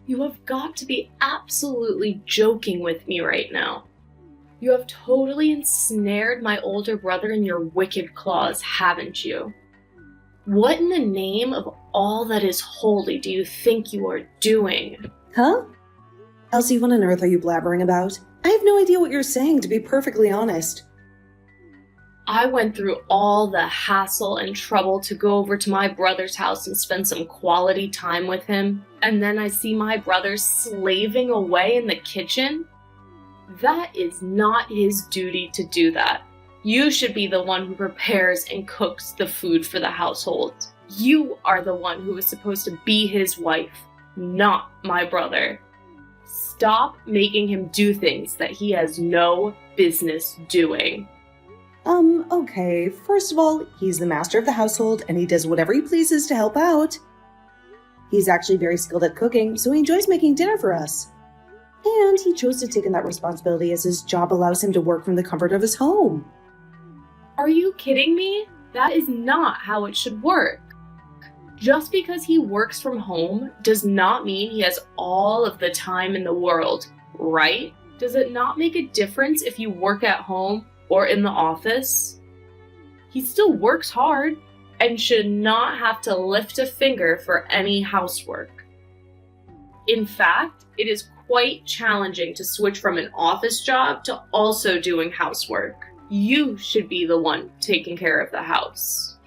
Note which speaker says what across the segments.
Speaker 1: You have got to be absolutely joking with me right now. You have totally ensnared my older brother in your wicked claws, haven't you? What in the name of all that is holy do you think you are doing?
Speaker 2: Huh? Elsie, what on earth are you blabbering about? I have no idea what you're saying, to be perfectly honest.
Speaker 1: I went through all the hassle and trouble to go over to my brother's house and spend some quality time with him, and then I see my brother slaving away in the kitchen? That is not his duty to do that. You should be the one who prepares and cooks the food for the household. You are the one who is supposed to be his wife, not my brother. Stop making him do things that he has no business doing.
Speaker 2: Okay. First of all, he's the master of the household, and he does whatever he pleases to help out. He's actually very skilled at cooking, so he enjoys making dinner for us. And he chose to take on that responsibility as his job allows him to work from the comfort of his home.
Speaker 1: Are you kidding me? That is not how it should work. Just because he works from home does not mean he has all of the time in the world, right? Does it not make a difference if you work at home or in the office? He still works hard and should not have to lift a finger for any housework. In fact, it is quite challenging to switch from an office job to also doing housework. You should be the one taking care of the house.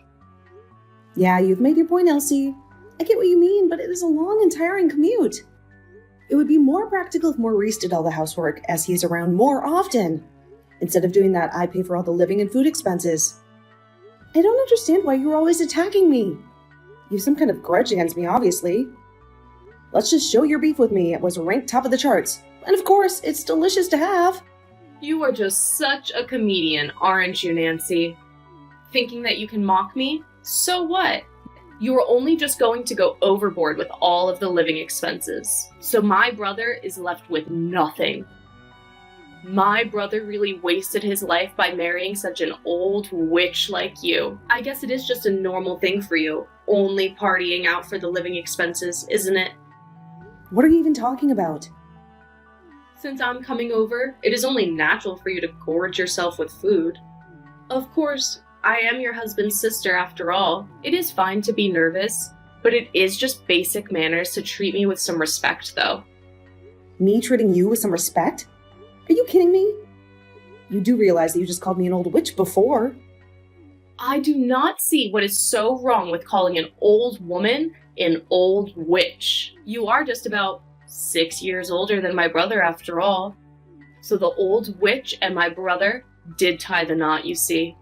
Speaker 2: Yeah, you've made your point, Elsie. I get what you mean, but it is a long and tiring commute. It would be more practical if Maurice did all the housework, as he is around more often. Instead of doing that, I pay for all the living and food expenses. I don't understand why you're always attacking me. You have some kind of grudge against me, obviously. Let's just show your beef with me. It was ranked top of the charts. And of course, it's delicious to have.
Speaker 1: You are just such a comedian, aren't you, Nancy? Thinking that you can mock me? So what? You are only just going to go overboard with all of the living expenses. So my brother is left with nothing. My brother really wasted his life by marrying such an old witch like you. I guess it is just a normal thing for you, only partying out for the living expenses, isn't it?
Speaker 2: What are you even talking about?
Speaker 1: Since I'm coming over, it is only natural for you to gorge yourself with food. Of course, I am your husband's sister after all. It is fine to be nervous, but it is just basic manners to treat me with some respect, though.
Speaker 2: Me treating you with some respect? Are you kidding me? You do realize that you just called me an old witch before.
Speaker 1: I do not see what is so wrong with calling an old woman an old witch. You are just about 6 years older than my brother after all. So the old witch and my brother did tie the knot, you see.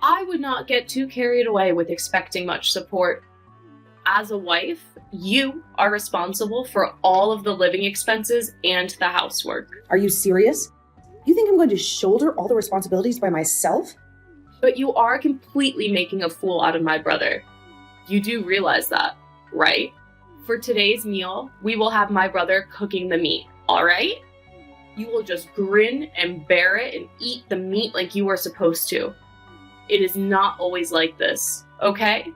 Speaker 1: I would not get too carried away with expecting much support. As a wife, you are responsible for all of the living expenses and the housework.
Speaker 2: Are you serious? You think I'm going to shoulder all the responsibilities by myself?
Speaker 1: But you are completely making a fool out of my brother. You do realize that, right? For today's meal, we will have my brother cooking the meat, all right? You will just grin and bear it and eat the meat like you are supposed to. It is not always like this, okay?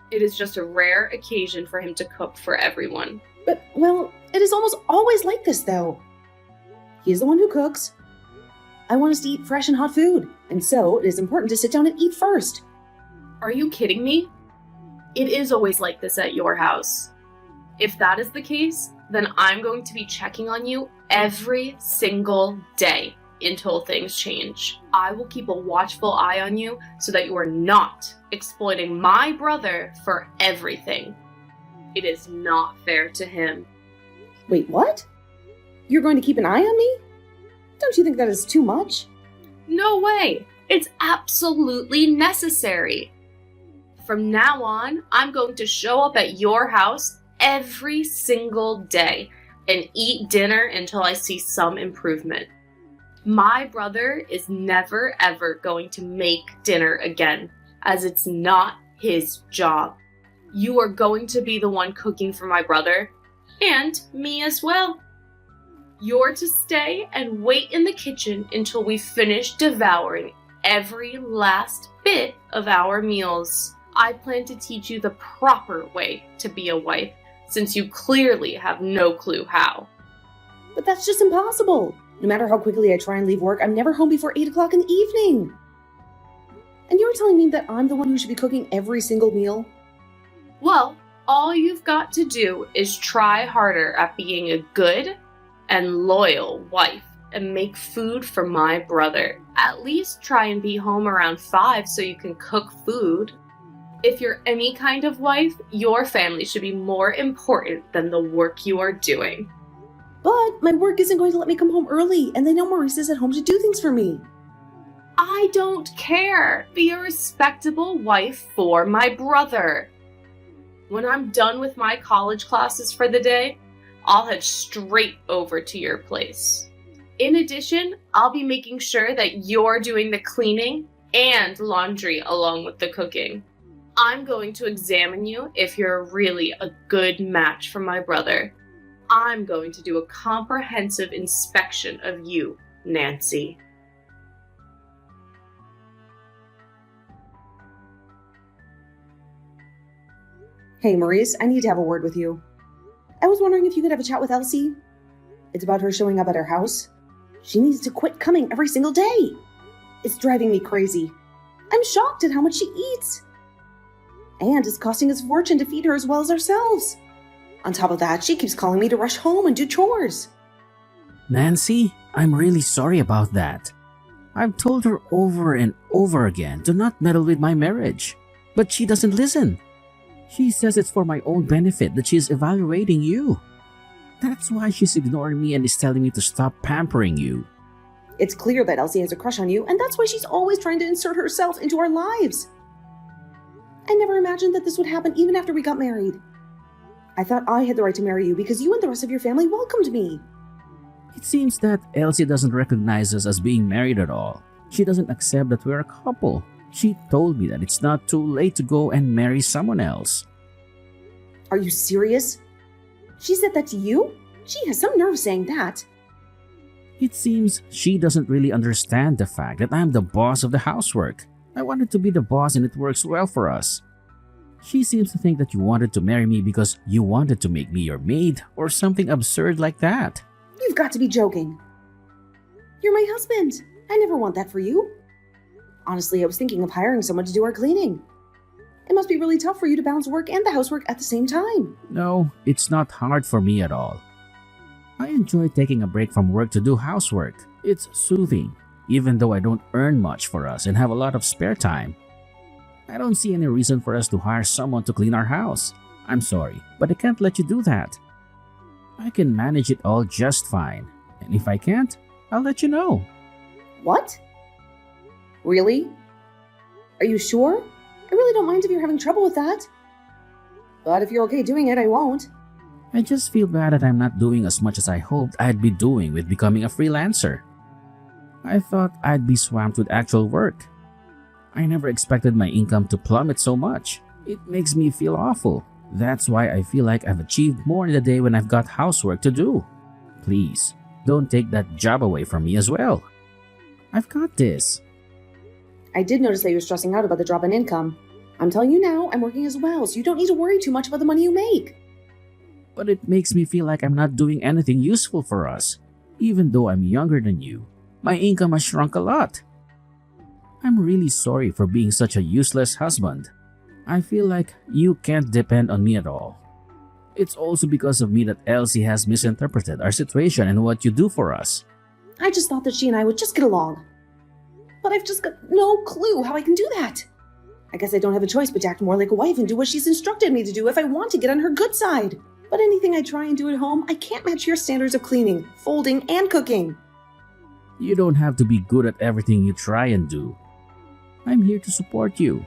Speaker 1: It is just a rare occasion for him to cook for everyone.
Speaker 2: But, well, it is almost always like this, though. He's the one who cooks. I want us to eat fresh and hot food, and so it is important to sit down and eat first.
Speaker 1: Are you kidding me? It is always like this at your house. If that is the case, then I'm going to be checking on you every single day until things change. I will keep a watchful eye on you so that you are not exploiting my brother for everything. It is not fair to him.
Speaker 2: Wait, what? You're going to keep an eye on me? Don't you think that is too much?
Speaker 1: No way! It's absolutely necessary. From now on, I'm going to show up at your house every single day and eat dinner until I see some improvement. My brother is never ever going to make dinner again, as it's not his job. You are going to be the one cooking for my brother, and me as well. You're to stay and wait in the kitchen until we finish devouring every last bit of our meals. I plan to teach you the proper way to be a wife, since you clearly have no clue how.
Speaker 2: But that's just impossible. No matter how quickly I try and leave work, I'm never home before 8 o'clock in the evening. And you're telling me that I'm the one who should be cooking every single meal?
Speaker 1: Well, all you've got to do is try harder at being a good and loyal wife and make food for my brother. At least try and be home around 5 so you can cook food. If you're any kind of wife, your family should be more important than the work you are doing.
Speaker 2: But my work isn't going to let me come home early, and they know Maurice is at home to do things for me.
Speaker 1: I don't care. Be a respectable wife for my brother. When I'm done with my college classes for the day, I'll head straight over to your place. In addition, I'll be making sure that you're doing the cleaning and laundry along with the cooking. I'm going to examine you if you're really a good match for my brother. I'm going to do a comprehensive inspection of you, Nancy.
Speaker 2: Hey, Maurice, I need to have a word with you. I was wondering if you could have a chat with Elsie. It's about her showing up at our house. She needs to quit coming every single day. It's driving me crazy. I'm shocked at how much she eats. And it's costing us a fortune to feed her as well as ourselves. On top of that, she keeps calling me to rush home and do chores.
Speaker 3: Nancy, I'm really sorry about that. I've told her over and over again to not meddle with my marriage, but she doesn't listen. She says it's for my own benefit that she's evaluating you. That's why she's ignoring me and is telling me to stop pampering you.
Speaker 2: It's clear that Elsie has a crush on you, and that's why she's always trying to insert herself into our lives. I never imagined that this would happen even after we got married. I thought I had the right to marry you because you and the rest of your family welcomed me.
Speaker 3: It seems that Elsie doesn't recognize us as being married at all. She doesn't accept that we're a couple. She told me that it's not too late to go and marry someone else.
Speaker 2: Are you serious? She said that to you? She has some nerve saying that.
Speaker 3: It seems she doesn't really understand the fact that I'm the boss of the housework. I wanted to be the boss and it works well for us. She seems to think that you wanted to marry me because you wanted to make me your maid or something absurd like that.
Speaker 2: You've got to be joking. You're my husband. I never want that for you. Honestly, I was thinking of hiring someone to do our cleaning. It must be really tough for you to balance work and the housework at the same time.
Speaker 3: No, it's not hard for me at all. I enjoy taking a break from work to do housework. It's soothing, even though I don't earn much for us and have a lot of spare time. I don't see any reason for us to hire someone to clean our house. I'm sorry, but I can't let you do that. I can manage it all just fine, and if I can't, I'll let you know.
Speaker 2: What? Really? Are you sure? I really don't mind if you're having trouble with that. But if you're okay doing it, I won't.
Speaker 3: I just feel bad that I'm not doing as much as I hoped I'd be doing with becoming a freelancer. I thought I'd be swamped with actual work. I never expected my income to plummet so much. It makes me feel awful. That's why I feel like I've achieved more in the day when I've got housework to do. Please, don't take that job away from me as well. I've got this.
Speaker 2: I did notice that you were stressing out about the drop in income. I'm telling you now, I'm working as well, so you don't need to worry too much about the money you make.
Speaker 3: But it makes me feel like I'm not doing anything useful for us. Even though I'm younger than you, my income has shrunk a lot. I'm really sorry for being such a useless husband. I feel like you can't depend on me at all. It's also because of me that Elsie has misinterpreted our situation and what you do for us.
Speaker 2: I just thought that she and I would just get along. But I've just got no clue how I can do that. I guess I don't have a choice but to act more like a wife and do what she's instructed me to do if I want to get on her good side. But anything I try and do at home, I can't match your standards of cleaning, folding, and cooking.
Speaker 3: You don't have to be good at everything you try and do. I'm here to support you.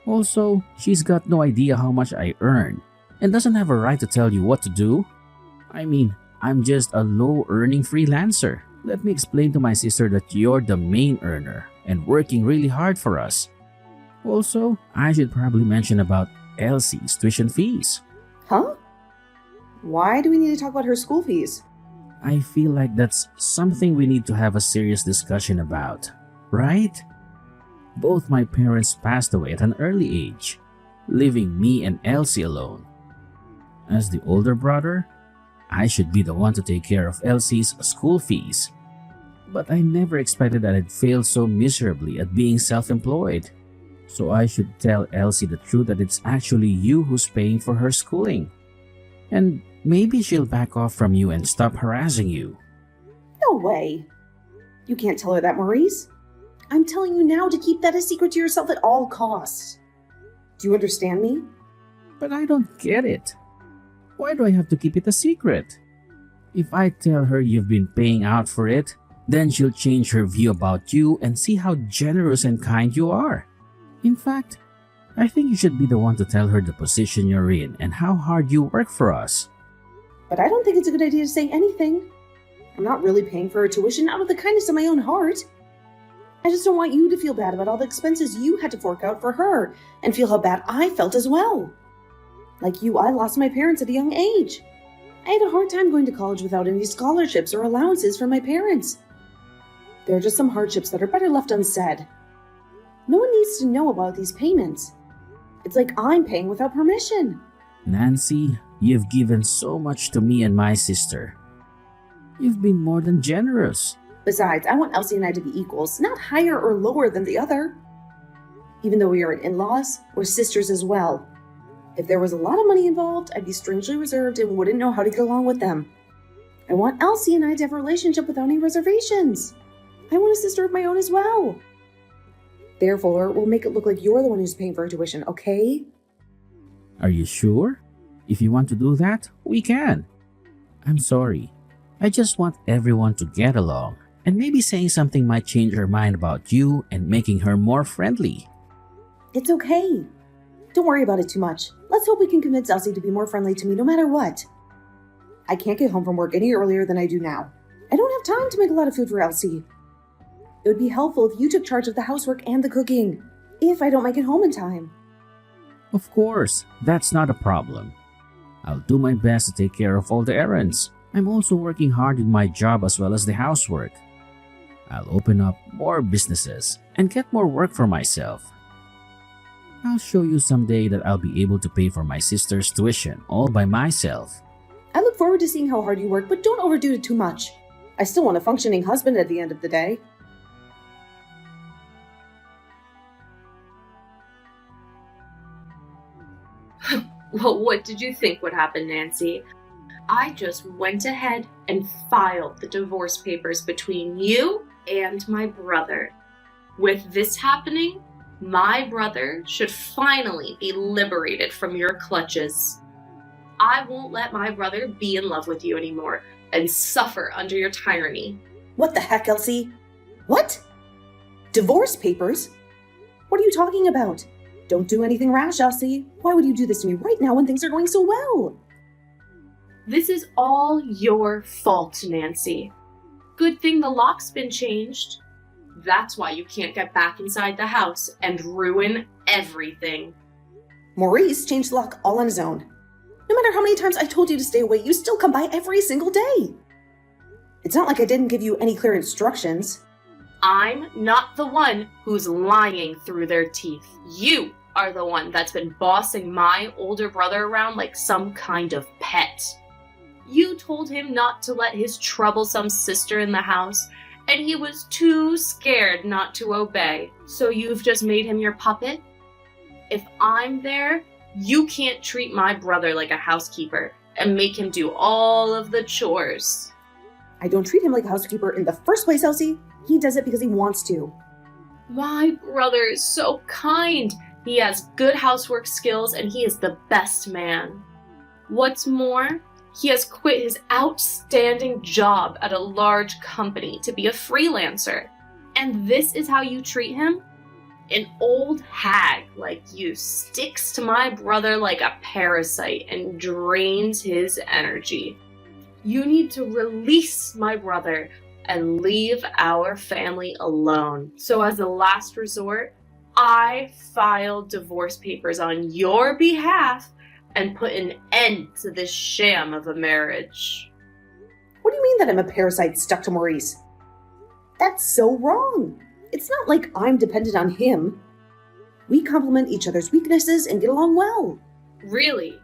Speaker 3: Also, she's got no idea how much I earn and doesn't have a right to tell you what to do. I mean, I'm just a low-earning freelancer. Let me explain to my sister that you're the main earner and working really hard for us. Also, I should probably mention about Elsie's tuition fees.
Speaker 2: Huh? Why do we need to talk about her school fees?
Speaker 3: I feel like that's something we need to have a serious discussion about, right? Both my parents passed away at an early age, leaving me and Elsie alone. As the older brother, I should be the one to take care of Elsie's school fees. But I never expected that I'd fail so miserably at being self-employed. So I should tell Elsie the truth that it's actually you who's paying for her schooling. And maybe she'll back off from you and stop harassing you.
Speaker 2: No way. You can't tell her that, Maurice. I'm telling you now to keep that a secret to yourself at all costs. Do you understand me?
Speaker 3: But I don't get it. Why do I have to keep it a secret? If I tell her you've been paying out for it, then she'll change her view about you and see how generous and kind you are. In fact, I think you should be the one to tell her the position you're in and how hard you work for us.
Speaker 2: But I don't think it's a good idea to say anything. I'm not really paying for her tuition out of the kindness of my own heart. I just don't want you to feel bad about all the expenses you had to fork out for her and feel how bad I felt as well. Like you, I lost my parents at a young age. I had a hard time going to college without any scholarships or allowances from my parents. There are just some hardships that are better left unsaid. No one needs to know about these payments. It's like I'm paying without permission.
Speaker 3: Nancy, you've given so much to me and my sister. You've been more than generous.
Speaker 2: Besides, I want Elsie and I to be equals, not higher or lower than the other. Even though we are in-laws, we're sisters as well. If there was a lot of money involved, I'd be strangely reserved and wouldn't know how to get along with them. I want Elsie and I to have a relationship without any reservations. I want a sister of my own as well. Therefore, we'll make it look like you're the one who's paying for her tuition, okay?
Speaker 3: Are you sure? If you want to do that, we can. I'm sorry. I just want everyone to get along. And maybe saying something might change her mind about you and making her more friendly.
Speaker 2: It's okay. Don't worry about it too much. Let's hope we can convince Elsie to be more friendly to me no matter what. I can't get home from work any earlier than I do now. I don't have time to make a lot of food for Elsie. It would be helpful if you took charge of the housework and the cooking, if I don't make it home in time.
Speaker 3: Of course, that's not a problem. I'll do my best to take care of all the errands. I'm also working hard in my job as well as the housework. I'll open up more businesses and get more work for myself. I'll show you someday that I'll be able to pay for my sister's tuition all by myself.
Speaker 2: I look forward to seeing how hard you work, but don't overdo it too much. I still want a functioning husband at the end of the day.
Speaker 1: Well, what did you think would happen, Nancy? I just went ahead and filed the divorce papers between you and my brother. With this happening, my brother should finally be liberated from your clutches. I won't let my brother be in love with you anymore and suffer under your tyranny.
Speaker 2: What the heck, Elsie? What? Divorce papers? What are you talking about? Don't do anything rash, Elsie. Why would you do this to me right now when things are going so well?
Speaker 1: This is all your fault, Nancy. Good thing the lock's been changed. That's why you can't get back inside the house and ruin everything.
Speaker 2: Maurice changed the lock all on his own. No matter how many times I told you to stay away, you still come by every single day. It's not like I didn't give you any clear instructions.
Speaker 1: I'm not the one who's lying through their teeth. You are the one that's been bossing my older brother around like some kind of pet. You told him not to let his troublesome sister in the house, and he was too scared not to obey. So you've just made him your puppet? If I'm there, you can't treat my brother like a housekeeper and make him do all of the chores.
Speaker 2: I don't treat him like a housekeeper in the first place, Elsie. He does it because he wants to.
Speaker 1: My brother is so kind. He has good housework skills and he is the best man. What's more, he has quit his outstanding job at a large company to be a freelancer. And this is how you treat him? An old hag like you sticks to my brother like a parasite and drains his energy. You need to release my brother and leave our family alone. So as a last resort, I filed divorce papers on your behalf and put an end to this sham of a marriage.
Speaker 2: What do you mean that I'm a parasite stuck to Maurice? That's so wrong. It's not like I'm dependent on him. We complement each other's weaknesses and get along well.
Speaker 1: Really?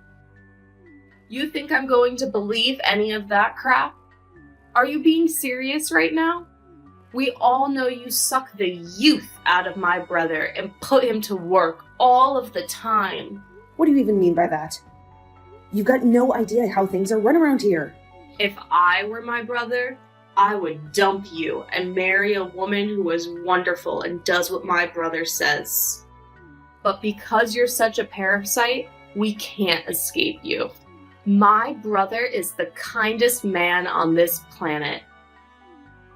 Speaker 1: You think I'm going to believe any of that crap? Are you being serious right now? We all know you suck the youth out of my brother and put him to work all of the time.
Speaker 2: What do you even mean by that? You've got no idea how things are run around here.
Speaker 1: If I were my brother, I would dump you and marry a woman who is wonderful and does what my brother says. But because you're such a parasite, we can't escape you. My brother is the kindest man on this planet.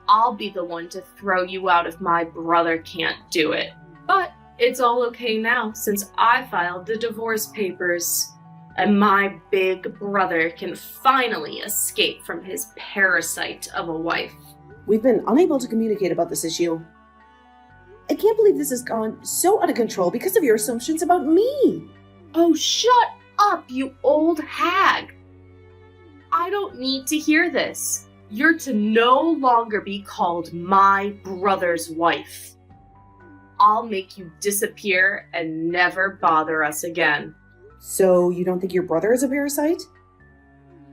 Speaker 1: I'll be the one to throw you out if my brother can't do it. But it's all okay now since I filed the divorce papers. And my big brother can finally escape from his parasite of a wife.
Speaker 2: We've been unable to communicate about this issue. I can't believe this has gone so out of control because of your assumptions about me.
Speaker 1: Oh, shut up, you old hag. I don't need to hear this. You're to no longer be called my brother's wife. I'll make you disappear and never bother us again.
Speaker 2: So you don't think your brother is a parasite?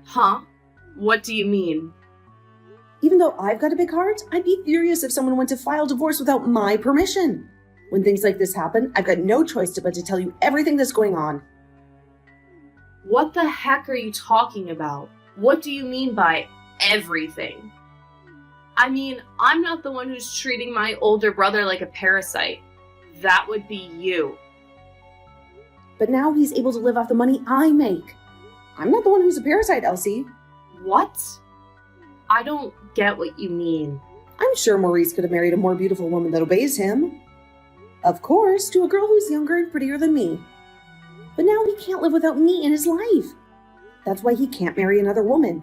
Speaker 1: Huh? What do you mean?
Speaker 2: Even though I've got a big heart, I'd be furious if someone went to file divorce without my permission. When things like this happen, I've got no choice but to tell you everything that's going on.
Speaker 1: What the heck are you talking about? What do you mean by everything? I mean, I'm not the one who's treating my older brother like a parasite. That would be you.
Speaker 2: But now he's able to live off the money I make. I'm not the one who's a parasite, Elsie.
Speaker 1: What? I don't get what you mean.
Speaker 2: I'm sure Maurice could have married a more beautiful woman that obeys him. Of course, to a girl who's younger and prettier than me. But now he can't live without me in his life. That's why he can't marry another woman.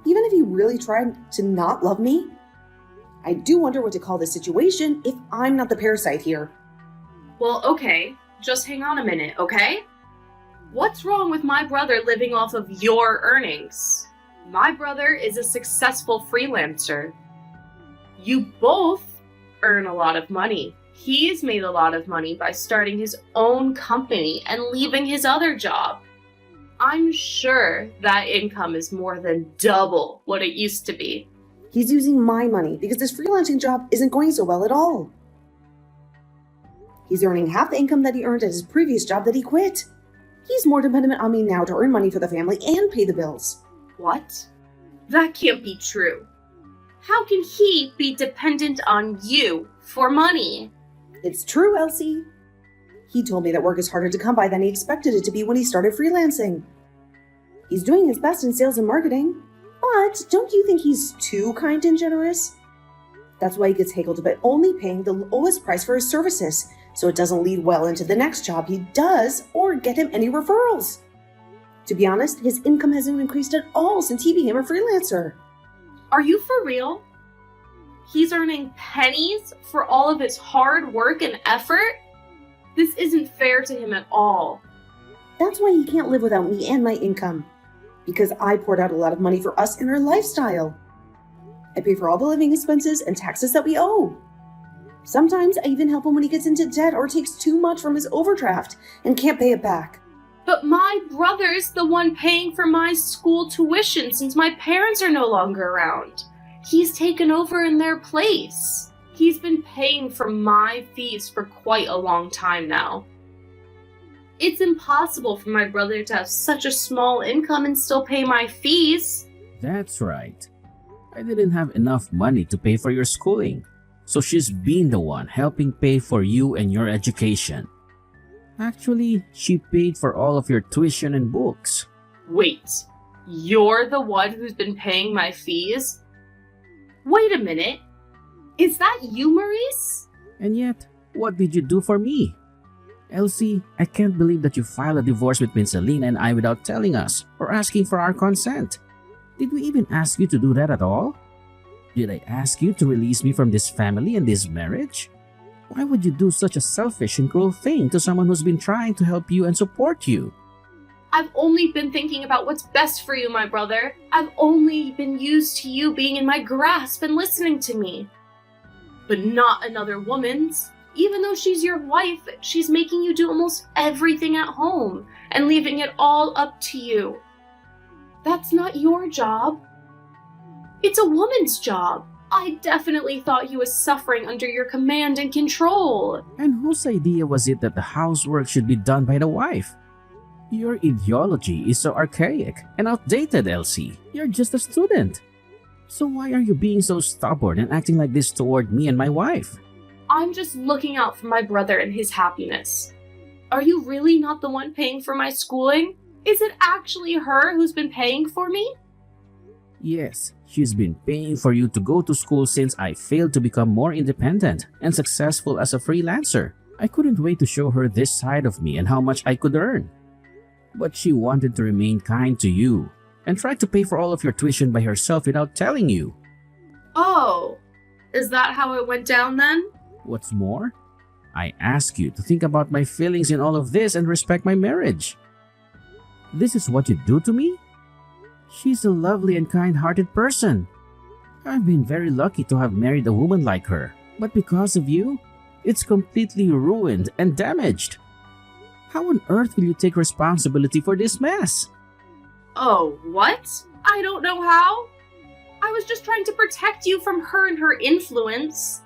Speaker 2: Even if he really tried to not love me, I do wonder what to call this situation if I'm not the parasite here.
Speaker 1: Well, okay. Just hang on a minute, okay? What's wrong with my brother living off of your earnings? My brother is a successful freelancer. You both earn a lot of money. He's made a lot of money by starting his own company and leaving his other job. I'm sure that income is more than double what it used to be.
Speaker 2: He's using my money because this freelancing job isn't going so well at all. He's earning half the income that he earned at his previous job that he quit. He's more dependent on me now to earn money for the family and pay the bills.
Speaker 1: What? That can't be true. How can he be dependent on you for money?
Speaker 2: It's true, Elsie. He told me that work is harder to come by than he expected it to be when he started freelancing. He's doing his best in sales and marketing, but don't you think he's too kind and generous? That's why he gets haggled about only paying the lowest price for his services, so it doesn't lead well into the next job he does or get him any referrals. To be honest, his income hasn't increased at all since he became a freelancer.
Speaker 1: Are you for real? He's earning pennies for all of his hard work and effort? This isn't fair to him at all.
Speaker 2: That's why he can't live without me and my income. Because I poured out a lot of money for us and our lifestyle. I pay for all the living expenses and taxes that we owe. Sometimes I even help him when he gets into debt or takes too much from his overdraft and can't pay it back.
Speaker 1: But my brother's the one paying for my school tuition since my parents are no longer around. He's taken over in their place. He's been paying for my fees for quite a long time now. It's impossible for my brother to have such a small income and still pay my fees.
Speaker 3: That's right. I didn't have enough money to pay for your schooling, so she's been the one helping pay for you and your education. Actually, she paid for all of your tuition and books.
Speaker 1: Wait, you're the one who's been paying my fees? Wait a minute. Is that you, Maurice?
Speaker 3: And yet, what did you do for me? Elsie, I can't believe that you filed a divorce between Selena and I without telling us or asking for our consent. Did we even ask you to do that at all? Did I ask you to release me from this family and this marriage? Why would you do such a selfish and cruel thing to someone who's been trying to help you and support you?
Speaker 1: I've only been thinking about what's best for you, my brother. I've only been used to you being in my grasp and listening to me. But not another woman's. Even though she's your wife, she's making you do almost everything at home and leaving it all up to you. That's not your job. It's a woman's job. I definitely thought he was suffering under your command and control.
Speaker 3: And whose idea was it that the housework should be done by the wife? Your ideology is so archaic and outdated, Elsie. You're just a student. So why are you being so stubborn and acting like this toward me and my wife?
Speaker 1: I'm just looking out for my brother and his happiness. Are you really not the one paying for my schooling? Is it actually her who's been paying for me?
Speaker 3: Yes, she's been paying for you to go to school since I failed to become more independent and successful as a freelancer. I couldn't wait to show her this side of me and how much I could earn. But she wanted to remain kind to you and tried to pay for all of your tuition by herself without telling you.
Speaker 1: Oh, is that how it went down then?
Speaker 3: What's more, I ask you to think about my feelings in all of this and respect my marriage. This is what you do to me? She's a lovely and kind-hearted person. I've been very lucky to have married a woman like her, but because of you, it's completely ruined and damaged. How on earth will you take responsibility for this mess?
Speaker 1: Oh, what? I don't know how. I was just trying to protect you from her and her influence.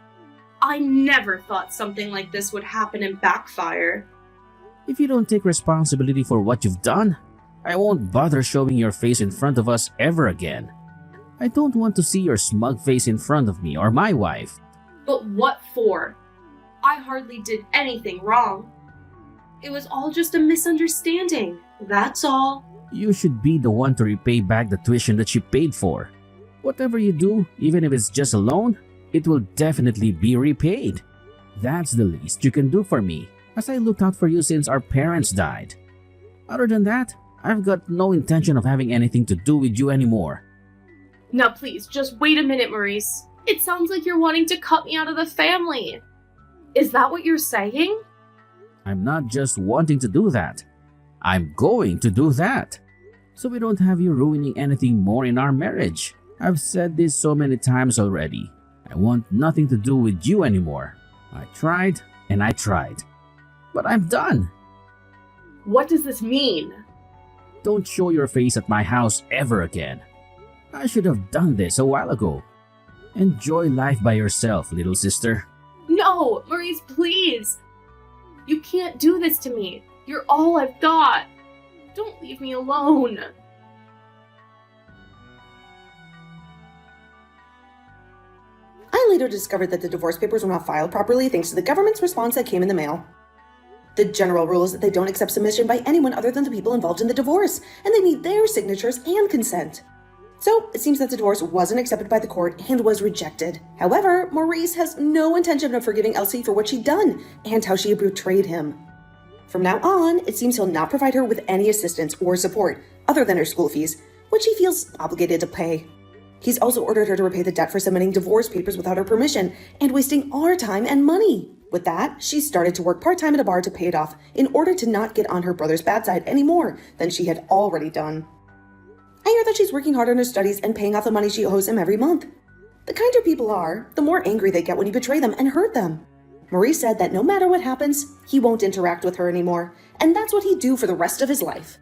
Speaker 1: I never thought something like this would happen and backfire.
Speaker 3: If you don't take responsibility for what you've done, I won't bother showing your face in front of us ever again. I don't want to see your smug face in front of me or my wife.
Speaker 1: But what for? I hardly did anything wrong. It was all just a misunderstanding, that's all.
Speaker 3: You should be the one to repay back the tuition that she paid for. Whatever you do, even if it's just a loan, it will definitely be repaid. That's the least you can do for me, as I looked out for you since our parents died. Other than that, I've got no intention of having anything to do with you anymore.
Speaker 1: Now please, just wait a minute, Maurice. It sounds like you're wanting to cut me out of the family. Is that what you're saying?
Speaker 3: I'm not just wanting to do that. I'm going to do that. So we don't have you ruining anything more in our marriage. I've said this so many times already. I want nothing to do with you anymore. I tried and I tried. But I'm done.
Speaker 1: What does this mean?
Speaker 3: Don't show your face at my house ever again. I should have done this a while ago. Enjoy life by yourself, little sister.
Speaker 1: No, Maurice, please. You can't do this to me. You're all I've got. Don't leave me alone.
Speaker 2: I later discovered that the divorce papers were not filed properly thanks to the government's response that came in the mail. The general rule is that they don't accept submission by anyone other than the people involved in the divorce, and they need their signatures and consent. So, it seems that the divorce wasn't accepted by the court and was rejected. However, Maurice has no intention of forgiving Elsie for what she'd done and how she betrayed him. From now on, it seems he'll not provide her with any assistance or support other than her school fees, which he feels obligated to pay. He's also ordered her to repay the debt for submitting divorce papers without her permission and wasting our time and money. With that, she started to work part-time at a bar to pay it off in order to not get on her brother's bad side any more than she had already done. I hear that she's working hard on her studies and paying off the money she owes him every month. The kinder people are, the more angry they get when you betray them and hurt them. Maurice said that no matter what happens, he won't interact with her anymore, and that's what he'd do for the rest of his life.